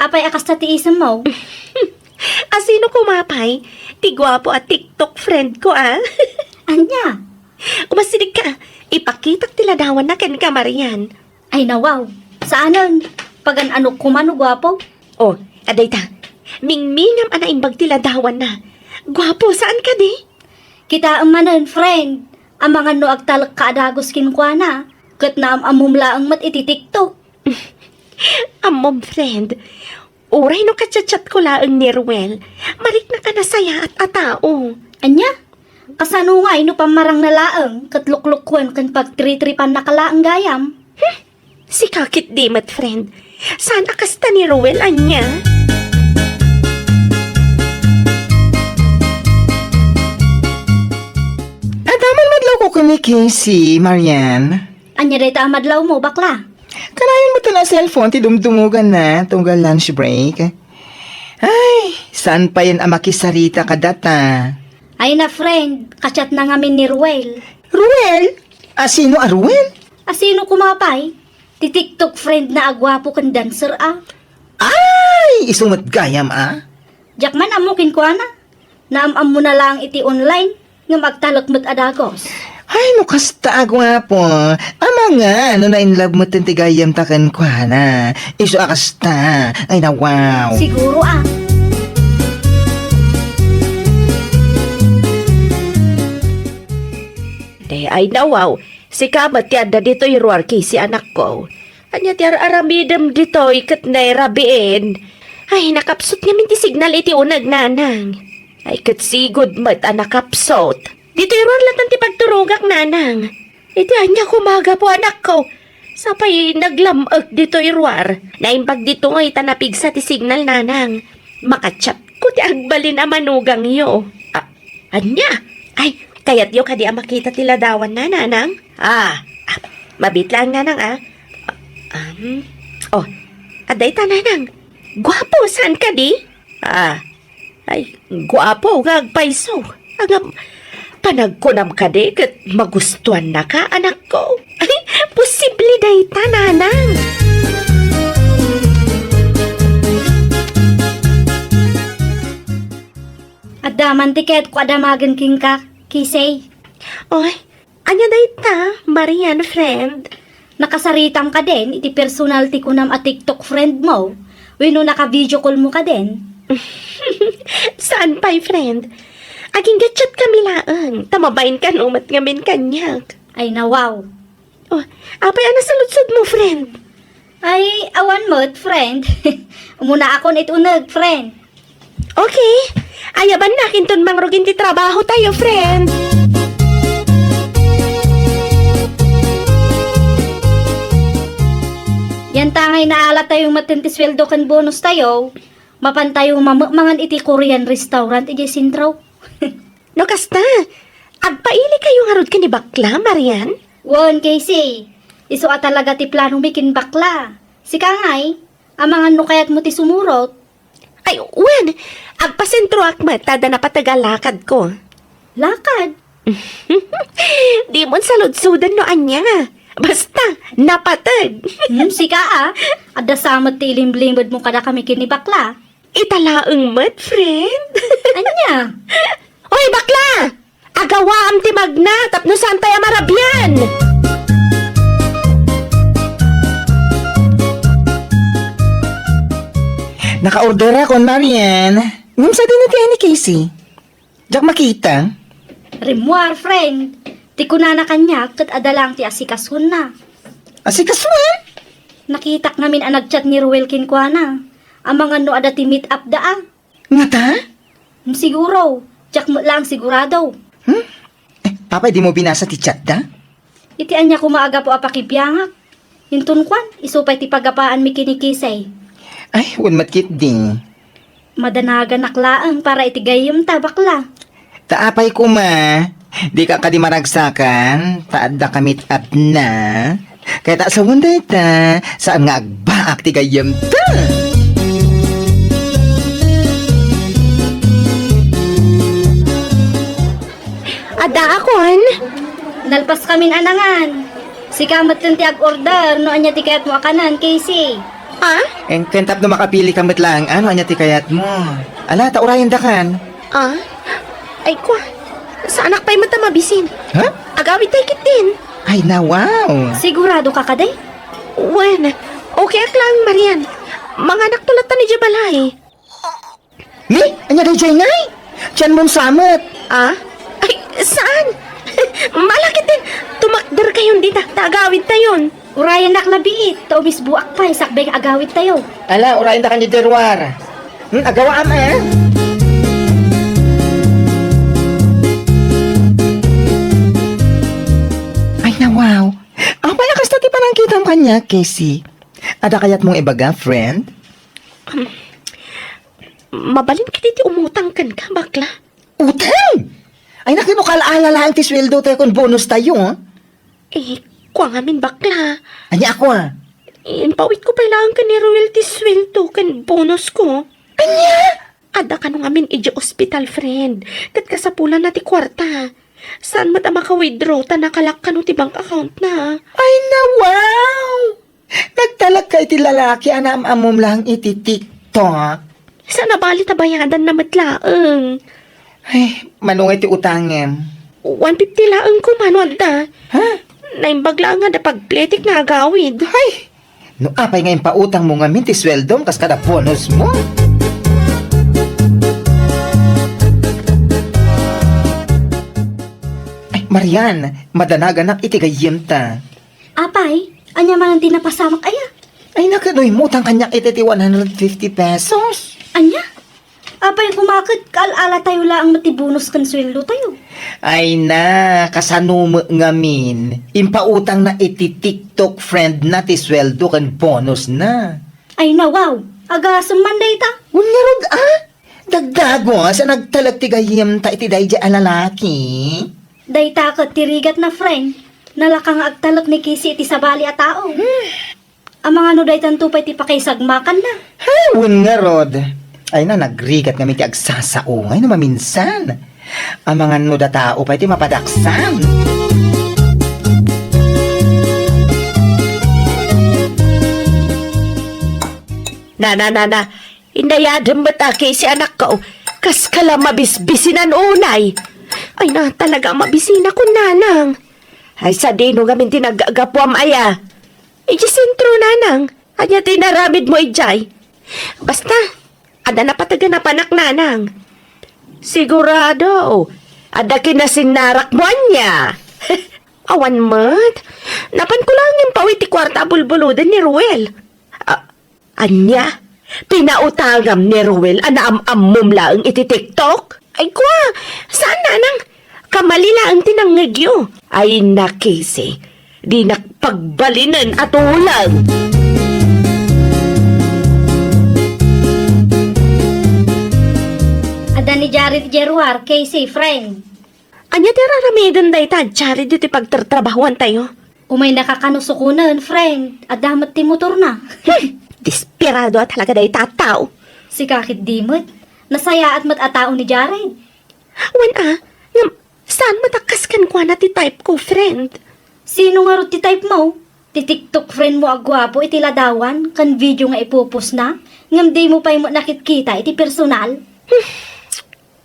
Apay akas na tiisan mo. Asino kumapay? Ti gwapo at TikTok friend ko Anya? Umasinig ka, ipakitak tiladawan na ken ka Marian. Ay nawaw. Saanon? Pagan ano kumano gwapo? Oh, aday ta. Mingmingam ana imbag tiladawan na. Gwapo, saan ka di? Kita ang manan, friend. Ang mga no agtalak kaadagos kinkwana. Kat na amumla ang mat iti TikTok. Amom friend, uray no kachat-chat ko laang ni Ruel. Marik na ka na saya at atao. Anya? Kasano nga ino pamarang nalaang kat luklukwan kan pagtritripan na kalaang gayam. Si kakit di mat friend. Saan akasta ni Ruel anya? adaman madlaw ko kami Casey, Marian. Anya day ta amadlaw mo, bakla. Kanayon mo to na cellphone, ti dumdumugan na, tunggal lunch break. Ay, saan pa yan ang makisarita ka data? Ay na friend, kachat na ngamin ni Ruel. Ruel? Sino a Ruel? Asino kumapay? Ti TikTok friend na agwapo kan dancer Ay, isumat gayam Jakman amukin ko ana. Naamam mo na lang iti online nga magtalok mo't adagos. Ay, no kasta agwapo. Ama nga, ano na in love mo tintigayam takan ko na. Iso akasta. Ay na wow. Siguro Ay nawaw, si kamat tiada dito iruarki si anak ko. Anya ti aramidem dito ikat na rabiin. Ay nakapsot nga minti signal iti unag nanang. Ay kat sigod mat nakapsot. Dito iruar lang ti pagturugak nanang. Iti anya kumaga po anak ko. Sapay naglamag dito iruar. Naimbag dito nga itanapigsa ti signal nanang. Makachat ko ti agbalin a manugang yo. Anya? Ay, kayat yo kadi makita tila dawan na nanang? Mabit lang nanang Oh, aday ta nanang. Gwapo, saan ka di? Ay, gwapo, gagpaiso. Agam, panagkunam ka di, kat magustuhan na ka, anak ko. Ay, posible day ta nanang. Adaman tiket ko adamagan king ka, kisay. Oy, anya day ta, Marian friend. Nakasaritam ka din, iti personality ko nam a TikTok friend mo. Wino naka-video call mo ka din. Saan pa'y friend? Aging gatchat kami laang. Tamabain ka numat ngamin kanyak. Ay na wow. Oh, apay ana sa lutsod mo, friend. Ay, awan mo't, friend. Umuna ako na itunag, friend. Okay. Ayaban na kinton mangrugin ti trabaho tayo, friend. Yan tangay na alat tayong matintisweldo kan bonus tayo. Mapan tayo mamagmangan iti Korean restaurant iti Sintraw. No, kasta. Agpaili kayo harod ka ni bakla, Marian? Won, Casey. Iso talaga ti planong bikin bakla. Si Kangay, amangan no kayat mo ti sumurot. Ay, wan. Agpasentro akmat, tada na patagalakad ko. Lakad. Di mo sa lutsudan no anya. Basta, napatag. Si Kaa, ada samot ti ilimblimbod mo kada kami kini bakla. Italaang mat, friend. Anya? Hoy, bakla! Agawa am ti magna, tapno saan tayo marabyan? Naka-order ako, Marian. Ngumsa din natin ni Casey. Diyak makita. Rimuar, friend. Ti kunana kanya, kat adalang ti asikasun na. Asikas mo. Nakitak namin ang nagchat ni Ruel Kinkwana. Ang mga no ada ti meet up daa. Nga ta? Siguro, tsak mo lang sigurado. Papa, di mo binasa ti chat da? Iti anya kumaaga po apakibiyangak. Hintun kwan, isupay ti pagapaan mi kinikisay. Ay, wun matkit din. Madanagan naklaang para iti gayam tabakla. Taapay ko ma. Di ka kadimaragsakan. Taadda kamit up na. Kaya ta sa wanda ita. Saan nga agbaak ti gayam ta? Ada akon. Nalpas kami anangan. Si kamat ti ag-order, no anya ti kayat mo akanan, Casey. Ha? En kentap na makapili kamit lang. Ano anya ti kayat mo? Ala, taurayan da kan. Ah? Ay, kwa. Sa anak pa'y mata mabisin. Ha? Agawit tayo kitin. Ay na, wow. Sigurado ka kaday? Wen, okay ak lang, Marian. Mga anak tulad ta ni Jabalay. Ni, anya day jay ngay. Diyan mong samot. Ah? Ay, saan? Malakit din. Tumakder kayon dita. Tagawid tayon. Urayan naklabiit, taubis buak pa, sakbay agawit tayo. Ala, urayan da kan ni Derwar. Agawa ama eh. Ay na, wow. Apa na kasta ti panangkitam kanya, Casey? Ada kayat mong ibaga, friend? Mabalin ka diti umutang kan ka, bakla. Utang! Ay nakinukalaala lang ti sweldo tayo kung bonus tayo, ha? Eh, kwa ngamin bakla. Anya ako, ha? Impawit ko pa lang ka ni royalty sweldo kan bonus ko. Anya? Ada ka nung amin iji hospital, friend. Kat kasapulan na ti kwarta. Saan mata maka-withdraw ta nakalak ka no ti bank account na. Ay na, wow! Nagtalag ka iti lalaki, anam-amom lang iti TikTok. Sana bali ta bayadan na matlaang. Ay, manungay ti utangin. 150 laang ko manod da. Ha? Naimbag lang nga da pagpletik na agawid. Ay! No apay ngayon pautang mo nga minti sweldo kas kada bonus mo. Ay, Marian, madanagan na itigayim ta. Apay, anya man ang tinapasamak aya. Ay, nakanoy mo utang kanya ititi 150 pesos. Anya? Apay kumakit, kaalala tayo lang matibunus kan sweldo tayo. Ay na, kasano mo ngamin. Impautang na iti TikTok friend na ti sweldo kan bonus na. Ay na, wow! Agasam man day ta. Unyarod ah! Dagdago sa nagtalagtigayim ta iti dayja alalaki. Day ta kat tirigat na friend. Nalakang agtalak ni Kisi iti sabali a tao. Ang mga no day tantupay ti pakiysagmakan na. Ay, nga rod. Ay na, nagrigat kami ti agsasaungay na maminsan. Ang mga nuda tao pa iti mapadaksan. Na. Indayadam batake si anak ko. Kas kala mabisbisinan unay. Ay na talaga mabisina ko nanang. Ay sa dino gamin tinagagapuam aya. Iji sentro nanang. Anya tinaramid mo ijay. Basta, ada na pataga na panak nanang. Sigurado, ada kinasinarak mo anya. Awan mat. Napan ko lang yung pawiti kwarta bulbuludan ni Ruel. Anya? Pinautagam ni Ruel anaam-ammum laang iti TikTok? Ay kwa, saan na nang kamalila ang tinanggagyo? Ay nakisi, di nakpagbalinan at ulang. Ada ni Jared Jeruar, Casey, friend. Anya tira ramidan day ta, Jared dito pagtatrabahuan tayo. Umay nakakanusukunan, friend. At damat ti motor na. Desperado at talaga day tataw. Si kakit dimot. Nasaya at matatao ni Jared. Wan ngam, saan matakaskan kwa na ti type ko, friend? Sino nga ro ti type mo? Ti TikTok friend mo agwapo iti ladawan, kan video nga ipupos na. Ngam di mo pa mo nakitkita iti personal.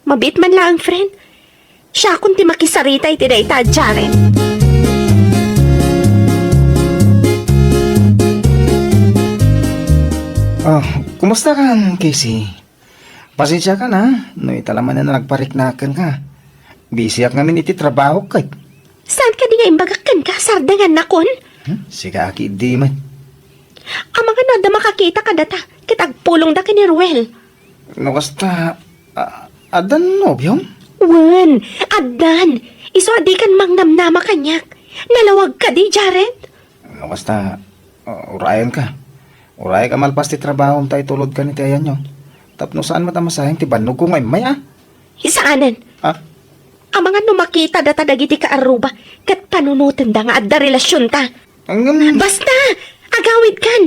Mabit man lang, friend. Siya kung ti makisarita iti day ta, Jared. Oh, kumusta ka, Casey? Pasensya ka na, no italaman na nagpariknakan ka. Busy ak ngamin iti trabaho kay. Saan ka di nga imbagakan ka, sardangan na kon? Siga aki di man. Ang mga nada makakita ka data, kitagpulong da ka ni Ruel. No kasta, adan no, biyong? Wan, adan, iso adi kan mangnamnama kanyak. Nalawag ka di, Jared? No kasta, urayan ka. Uray ka malpas ti trabaho tayo tulod ka ni tiyan nyo. Tapno saan matamasahing ti banog ko ngay may Isaanan, Ha? ang mga numakita data dagiti ka aruba, kat panunutan da nga adda relasyon ta. Basta, agawid kan,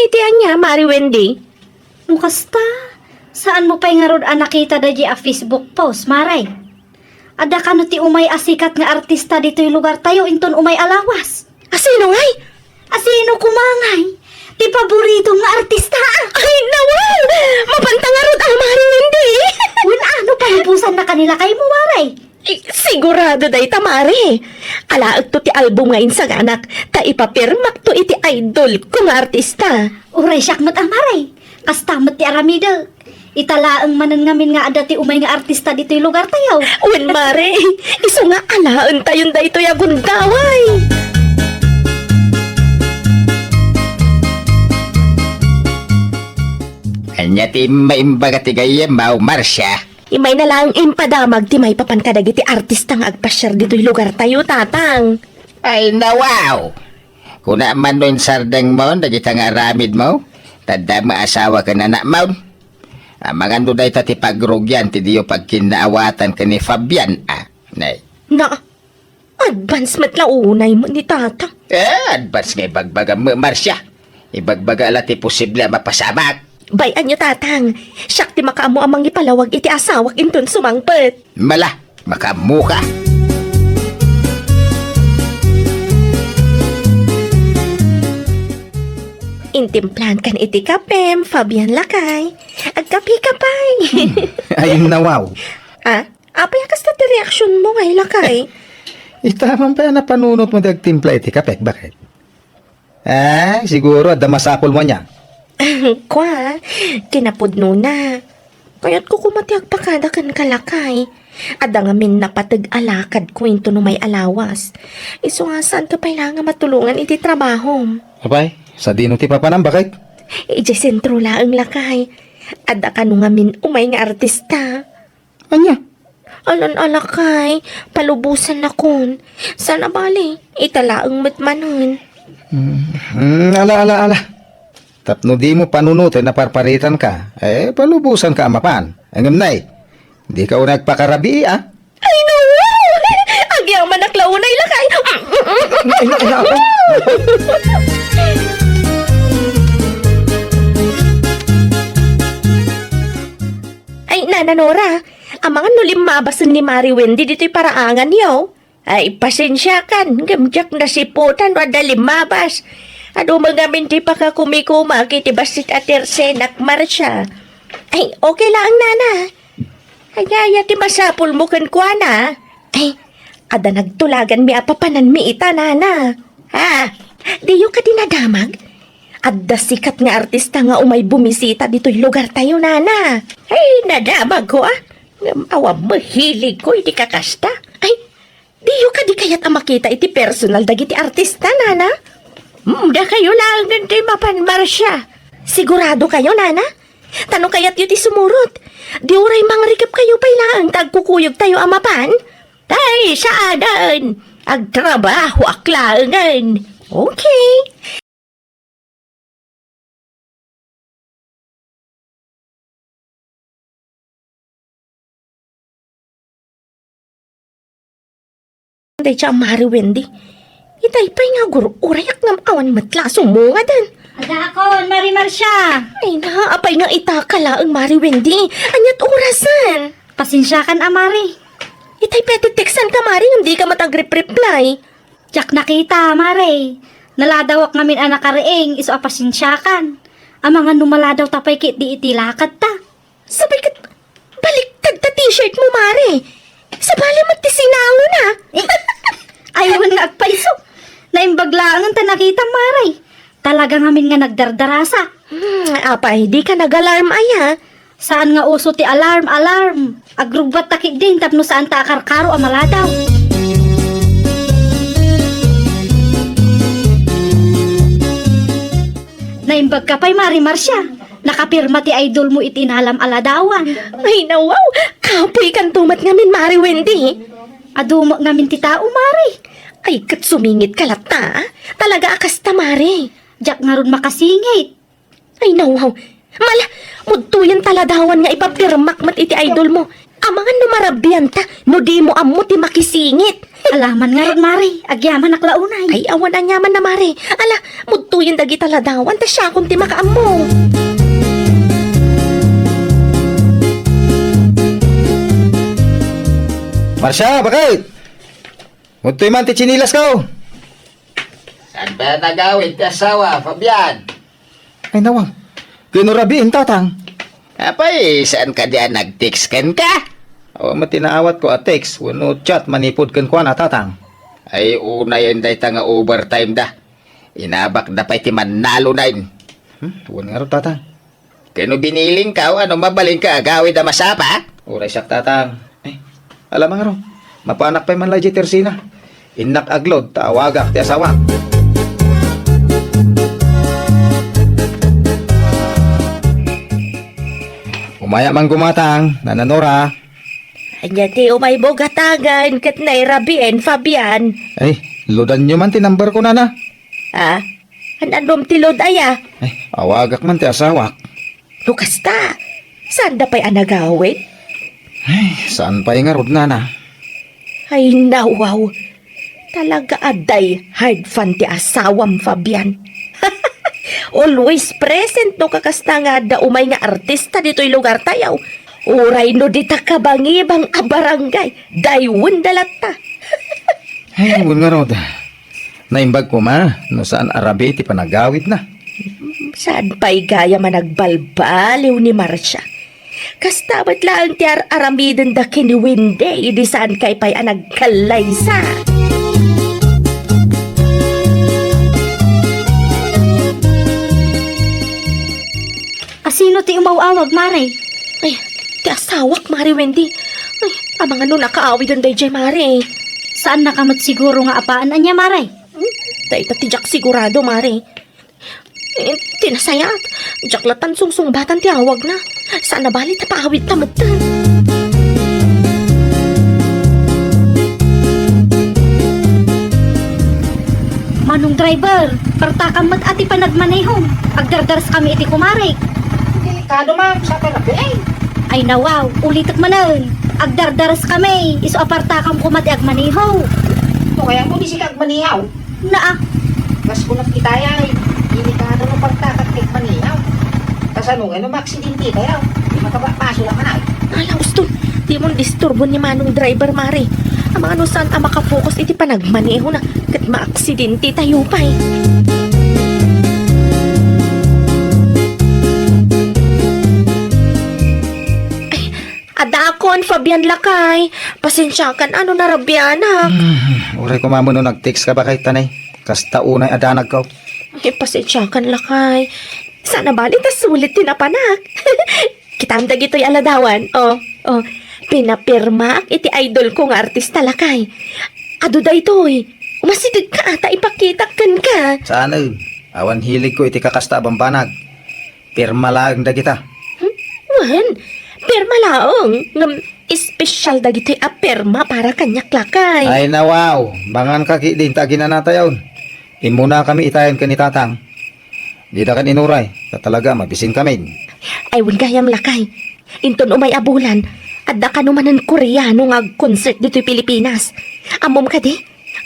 itian niya, Mari Wendy? Mukasta, saan mo pa'y nga rod nakita da a Facebook post, Maray? Ada ka no ti umay asikat nga artista dito'y lugar tayo, inton umay alawas. Asino ngay? Asino kumangay? Ti paborito nga artista. Ay, nawal! Mapanta nga rod ang Mari Wendy! Wala ano palubusan na kanila kay mo, Maray? Sigurado day tamari. Alaag to ti album ngayon sa anak, ta ipapirmak to iti idol kung artista. Uray siyak mat Maray. Kastamot ti aramida. Italaang manan ngamin nga ada ti umay nga artista dito'y lugar tayo. Wen mare, iso nga alaan tayon da ito yagundaway. Anya ti maimbaga ti gayem, Mau Marcia. Imay na lang impadamag ti may papankadag iti artista nga agpasyar dito'y lugar tayo, tatang. Ay, nawaw! Kuna man no'n sardang mo, dagita nga aramid mo, tada maasawa ka na mo. Mga nuday ta ti pagrugyan, ti diyo pagkinaawatan ka ni Fabian, Nay. Na, advance matlaunay mo ni tatang. Advance nga ibagbaga mo, Marcia. Ibagbaga ala ti posible mapasamak. Bayan nyo, tatang. Siyak ti makaamo amang ipalawag iti asawak inton sumangpet. Mala, makamuka. Intimplan kan iti kapem, Fabian Lakay. Agkapi kapay. Ay, nawaw. Apay akas na ti reaksyon mo ngay Lakay. Itamang pa na panunot mo dagtimpla iti kapek. Bakit? Siguro ada masapol mo niya. Kwa, kinapudno na. Kaya't ko kumatiag pakadakan kalakay. Ada nga min napatag alakad kwento no may alawas. Iso nga saan ka nga matulungan iti trabaho. Abay, sa dino ti papanam, bakit? Ije sentro laang Lakay. Ada ka no nga min umay nga artista. Anya? Alan alakay, palubusan na kun. Sana bali, italaang matmanon. Ala. Tapno di mo panunutin na parparitan ka, palubusan ka amapan. Ang nay, di ka nagpakarabi, Ay no! Agyaw man naklaunay Lakay. Ay, Nana Nora, ang mga nulim mabasan ni Mari Wendy dito'y paraangan yaw. Ay, pasensya kan, gamjak na siputan o dalim mabas. Ano mga minti pa ka kumikuma, kiti basit at tersenak marsya. Ay, okay lang, Nana. Ay, ti masapul mo kan kwa na. Ay, ada nagtulagan mi apapanan mi ita, Nana. Diyo ka dinadamag? Adda sikat nga artista nga umay bumisita dito'y lugar tayo, Nana. Ay, nadamag ko, Awa, mahilig ko, iti kakasta. Ay, diyo ka di kaya't makita iti personal dagiti artista, Nana. Da kayo lang ganti mapanmarsya. Sigurado kayo, Nana? Tanong kaya't iti sumurot. Di uray mangrikap kayo pa'y lang tagkukuyog tayo amapan. Ay, saadan. Agtrabaho aklangan. Okay. Day siya Mari Wendy. Itay pa'y nga guro, urayak nga awan matla sumunga dan. Ada ako, Mari Marcia. Ay na, apay nga itakala ang Mari Wendy. Anyat orasan. Pasensya kan, Mari. Itay petiteksan ka, Mari, hindi ka matag-reply. Jak nakita, Mari. Naladawak ngamin anak kareeng, iso apasensya kan. Ang mga numaladaw tapay kit di itilakad ta. Sabay ka, baliktad ta t-shirt mo, Mari. Sabali magtisinawo na. Ayaw nga agpaiso. Naimbaglaangan ta nakita, Mari. Talaga ngamin nga nagdardarasa. Apay, di ka nag-alarm aya. Saan nga uso ti alarm? Agrugbat takik din tapno saan ta akarkaro amaladaw. Naimbag ka pa'y Mari Marcia. Nakapirma ti idol mo itinalam aladawan. Ay nawaw, kapoy kan tumat ngamin, Mari Wendy. Adumo ngamin ti tao, Mari. Ay, kat sumingit kalata. Talaga akas ta, Mari. Jak nga ron makasingit. Ay nawaw, mala, mudtuyan taladawan nga ipapirmak mat iti idol mo. Amangan no marabyan ta, no di mo amo ti makisingit. Alaman nga rod, Mari. Agyaman naklaunay. Ay, awan ang yaman na mare. Ala, mudtuyin dagi taladawan, ta siya kung ti makaamo. Marsha, bakit? Muntoy man ti chinilas ka. Saan ba nagawid ti asawa, Fabian? Ay nawang. Kinurabiin tatang. Apay, saan ka diyan nag-text kan ka? O matinaawat ko a text. Wano chat manipod kan kwa na tatang. Ay, una yun day nga overtime da. Inabak na pa iti manalo na yun. Tuwan nga ro tatang. Kano biniling ka o ano mabaling ka agawid na masapa? Uray siyak tatang. Ay, alam nga ro. Mapanak pa man lagi tersina. Inak aglod, tawagak ti asawa. Umaya man gumatang, nananora. Anya ti umay bogatagan, kat nairabien, Fabian. Ay, lodan nyo man ti number ko nana. Ah, anandom ti lod aya. Ay, awagak man ti asawak. Lukas ta, saan da pa'y anagawid? Ay, saan pa yung arod nana? Ay, nawaw. Talaga aday hard fan ti asawam, Fabian. Always present no kakasta nga da umay nga artista dito'y lugar tayaw. Uray no di ta kabangibang a barangay. Daywon dalata. Ay, wala nga rod. Naimbag ko ma, no saan arabi ti panagawid na. Saan pa'y gaya managbalbaliw ni Marcia? Kastabat lang ti aramiden da kini Winde, di saan kay pa'y anagkalaysa. Asino ti umawawag, Mari? Ay, ti asawak, Mari Wendy. Ay, amang ano nakaawid ang day Mari. Saan nakamot siguro nga apaan anya, Mari? Day tatijak sigurado, Mari. Eh, tinasayat. Jaklatan sungsungbatan ti awag na. Saan na bali tapaawid tamatan? Manong driver, partakamat ati panagmanehong. Agdardaras kami iti kumarik. Delikado ma'am, sa palabi. Ay nawaw, ulitak manan. Agdardaras kami, iso apartakam kumati agmaneho. Ito kaya mo di si Kagmaniyaw. Naa, Gas ko nagkitayay. Delikado mo pagtakat kay Maniyaw. Kasano nga no maksidente kayaw. Di makapaso lang manay. Ala, gusto. Di mo disturbo ni manong driver, Mari. Ang mga ano saan ang makapokus iti panagmaneho na kat maaksidente tayo pa eh. Adakon, Fabian Lakay. Pasensya kan, ano narabyan ha? Uray ko mamo no nag-text ka ba kay tanay? Kasta unay adanag ka. Ay, pasensya kan, Lakay. Sana bali ta sulit tinapanak. Kitam dagito'y aladawan. Oh, pinapirma iti idol kong artista, Lakay. Ado da ito'y. Umasidig ka ata ipakita kan ka. Saan awan hilig ko iti kakasta bambanag. Pirma lang da kita. Wan, perma laong. Ngam, espesyal dagito'y aperma para kanyak, Lakay. Ay nawaw, bangan kaki din tagina natayaw. Imuna kami itayan ka ni tatang. Di na kan inuray, na talaga mabisin kami. Ay, gayam, Lakay. Inton umay abulan. Adda ka numanan Koreano nga concert dito'y Pilipinas. Amom ka di,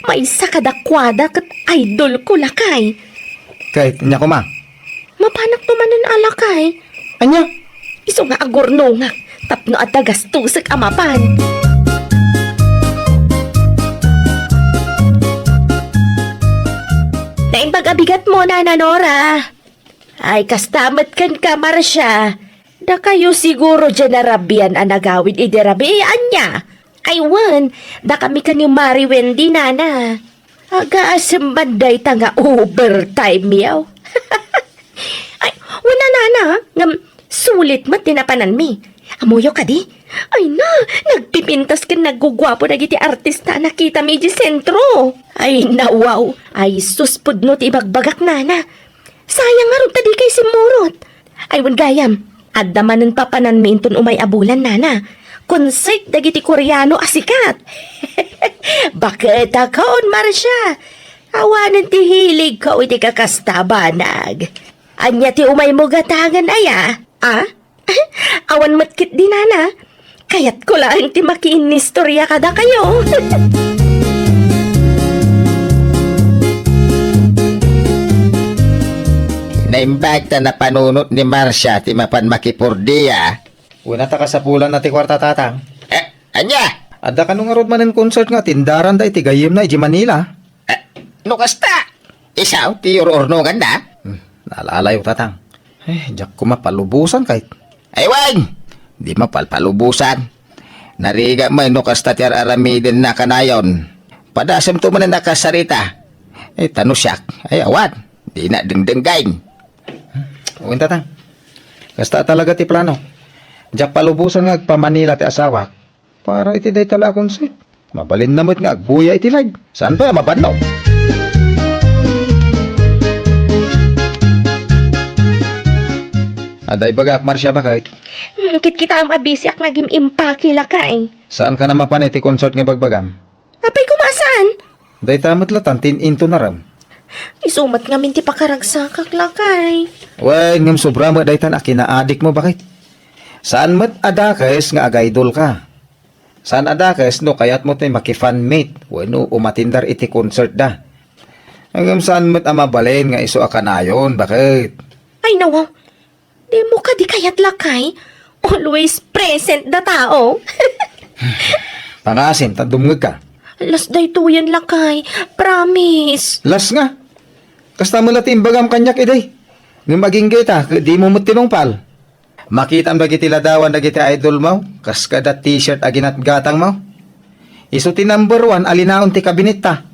may isa kadakwada kat idol ko, Lakay. Kahit niya ko ma. Mapanak numanan alakay. Anya? Iso nga agorno nga. Tapno at tagastusik amapan. Naimbag abigat mo na, Nora. Ay, kastamat kan ka, Marcia. Da kayo siguro dyan na rabian ang nagawid iderabian niya. Ay, wan, da kami kanyo Mari Wendy, nana. Aga-asam banday tanga overtime yaw. Ay, wala nana, ngam sulit mat tinapanan mi. Amuyo ka di? Ay na, nagpipintas ka nagugwapo na giti artista nakita mi di sentro. Ay nawaw, ay suspud no ti ibagbagak nana. Sayang nga ron tadi kay simurot. Ay wan gayam, adda manen papanan mi inton umay abulan nana. Concert dagiti Koreano asikat. Bakit akon, Marcia? Awanan ti hilig ko iti kakastabanag. Anya ti umay mo gatangan aya? Ah? Awan matkit di nana. Kaya't ko lang ti makiinistorya kada kayo. Naimbag ta na panunot ni Marcia ti mapan makipurdiya. Una ta ka sa pulan na ti kwarta tatang. Anya? Adda ka nung arod man ng concert nga, tindaran da iti gayim na iti Manila. No kasta? Isaw ti ornongan na? Naalala yung tatang. Diyak ko mapalubusan kahit. Ay wag! Di mapalpalubusan. Nariga may no kasta ti aramidin na kanayon. Padasam to man na nakasarita. Tanusyak. Ay awan. Di na dengdenggain. Uwin tatang. Kasta talaga ti plano. Diyak palubusan nga agpa Manila ti asawa. Para iti day tala concert. Mabalin namot nga agbuya iti live. Saan pa mabanaw? Aday bagak Marcia ba kahit? Kit kita ang mabisi ak naging impaki lakay. Saan ka naman pa iti concert nga bagbagam? Apay kumasan? Day tamot latan into na ram. Isumat nga minti pakaragsakak lakay. Wen ngam sobra mo day tan akinaadik mo bakit? Saan mo't adakes nga agaidol ka? Saan adakes no kayat mo tayo makifanmate? Wano umatindar iti concert da. Hanggang saan mo't amabalin nga iso akanayon? Bakit? Ay nawaw, di mo ka di kayat lakay. Always present na tao. Pangasim, tandumngag ka. Las day tuyan lakay. Promise. Las nga. Kasta mo latim bagam kanyak iday. Nga maging kita, di mo mo't tinungpal. Makita ang bagiti ladawan dagiti idol mo, kas kada t-shirt aginat gatang mo. Iso ti number 1, alinaon ti kabinita.